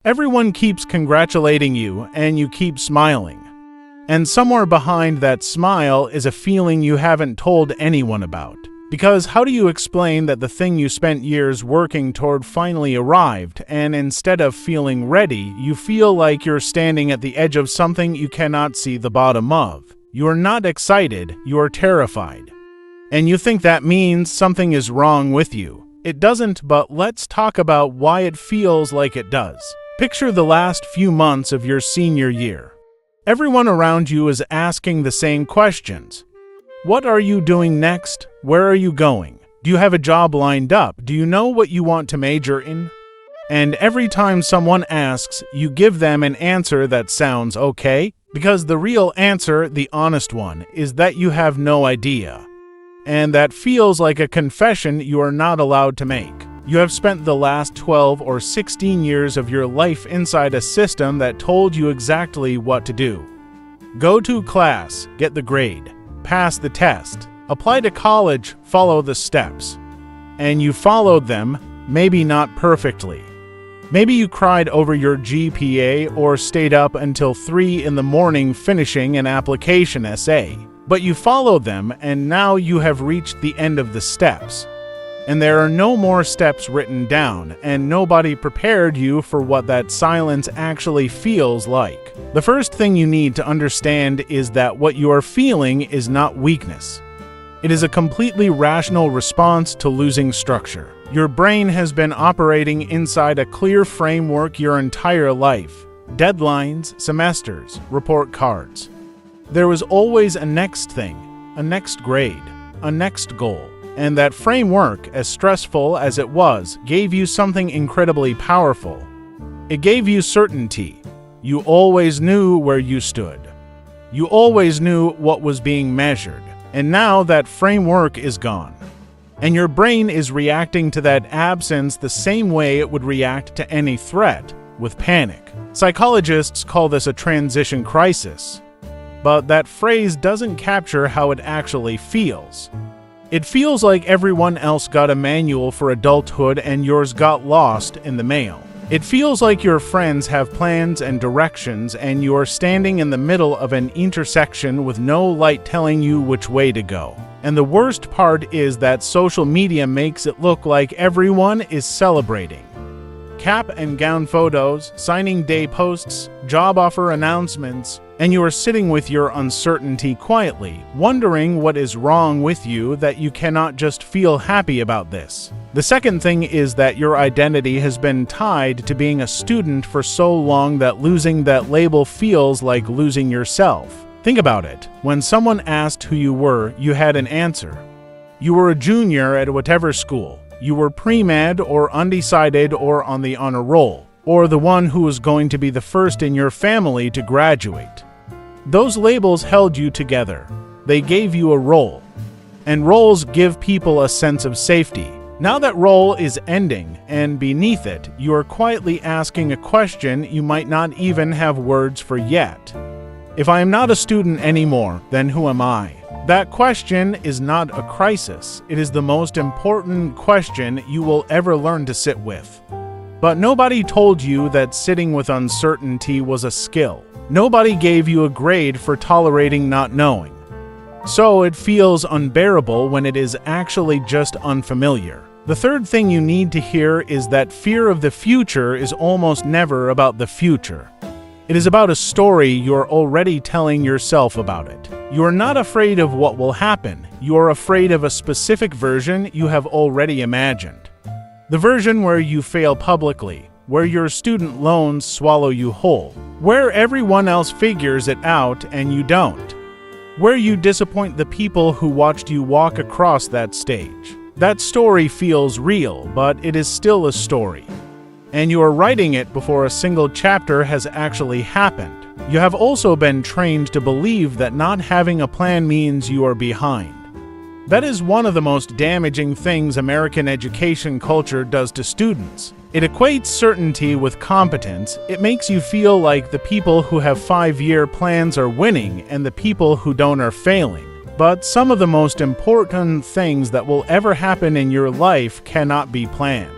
Everyone keeps congratulating you, and you keep smiling. And somewhere behind that smile is a feeling you haven't told anyone about. Because how do you explain that the thing you spent years working toward finally arrived, and instead of feeling ready, you feel like you're standing at the edge of something you cannot see the bottom of? You are not excited, you are terrified. And you think that means something is wrong with you. It doesn't, but let's talk about why it feels like it does. Picture the last few months of your senior year. Everyone around you is asking the same questions. What are you doing next? Where are you going? Do you have a job lined up? Do you know what you want to major in? And every time someone asks, you give them an answer that sounds okay, because the real answer, the honest one, is that you have no idea. And that feels like a confession you are not allowed to make. You have spent the last 12 or 16 years of your life inside a system that told you exactly what to do. Go to class, get the grade, pass the test, apply to college, follow the steps. And you followed them, maybe not perfectly. Maybe you cried over your GPA or stayed up until 3 in the morning finishing an application essay. But you followed them, and now you have reached the end of the steps. And there are no more steps written down, and nobody prepared you for what that silence actually feels like. The first thing you need to understand is that what you are feeling is not weakness. It is a completely rational response to losing structure. Your brain has been operating inside a clear framework your entire life. Deadlines, semesters, report cards. There was always a next thing, a next grade, a next goal. And that framework, as stressful as it was, gave you something incredibly powerful. It gave you certainty. You always knew where you stood. You always knew what was being measured. And now that framework is gone. And your brain is reacting to that absence the same way it would react to any threat, with panic. Psychologists call this a transition crisis. But that phrase doesn't capture how it actually feels. It feels like everyone else got a manual for adulthood and yours got lost in the mail. It feels like your friends have plans and directions and you are standing in the middle of an intersection with no light telling you which way to go. And the worst part is that social media makes it look like everyone is celebrating. Cap and gown photos, signing day posts, job offer announcements, and you are sitting with your uncertainty quietly, wondering what is wrong with you that you cannot just feel happy about this. The second thing is that your identity has been tied to being a student for so long that losing that label feels like losing yourself. Think about it. When someone asked who you were, you had an answer. You were a junior at whatever school. You were pre-med or undecided or on the honor roll, or the one who was going to be the first in your family to graduate. Those labels held you together. They gave you a role. And roles give people a sense of safety. Now that role is ending, and beneath it, you are quietly asking a question you might not even have words for yet. If I am not a student anymore, then who am I? That question is not a crisis. It is the most important question you will ever learn to sit with. But nobody told you that sitting with uncertainty was a skill. Nobody gave you a grade for tolerating not knowing. So it feels unbearable when it is actually just unfamiliar. The third thing you need to hear is that fear of the future is almost never about the future. It is about a story you're already telling yourself about it. You are not afraid of what will happen. You are afraid of a specific version you have already imagined. The version where you fail publicly, where your student loans swallow you whole, where everyone else figures it out and you don't, where you disappoint the people who watched you walk across that stage. That story feels real, but it is still a story. And you are writing it before a single chapter has actually happened. You have also been trained to believe that not having a plan means you are behind. That is one of the most damaging things American education culture does to students. It equates certainty with competence. It makes you feel like the people who have 5-year plans are winning and the people who don't are failing. But some of the most important things that will ever happen in your life cannot be planned.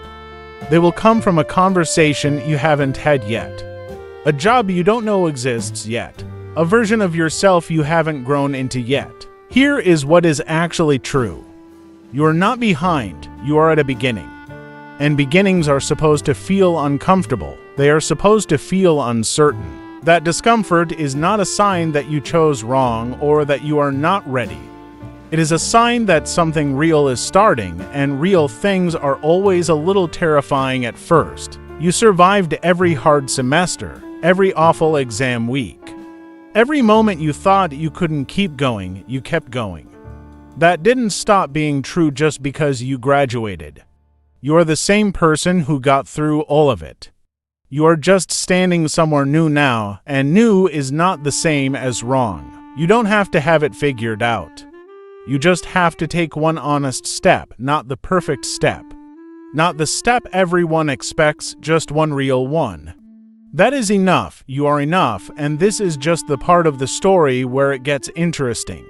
They will come from a conversation you haven't had yet, a job you don't know exists yet, a version of yourself you haven't grown into yet. Here is what is actually true. You are not behind, you are at a beginning. And beginnings are supposed to feel uncomfortable. They are supposed to feel uncertain. That discomfort is not a sign that you chose wrong or that you are not ready. It is a sign that something real is starting, and real things are always a little terrifying at first. You survived every hard semester, every awful exam week. Every moment you thought you couldn't keep going, you kept going. That didn't stop being true just because you graduated. You are the same person who got through all of it. You are just standing somewhere new now, and new is not the same as wrong. You don't have to have it figured out. You just have to take one honest step, not the perfect step. Not the step everyone expects, just one real one. That is enough, you are enough, and this is just the part of the story where it gets interesting.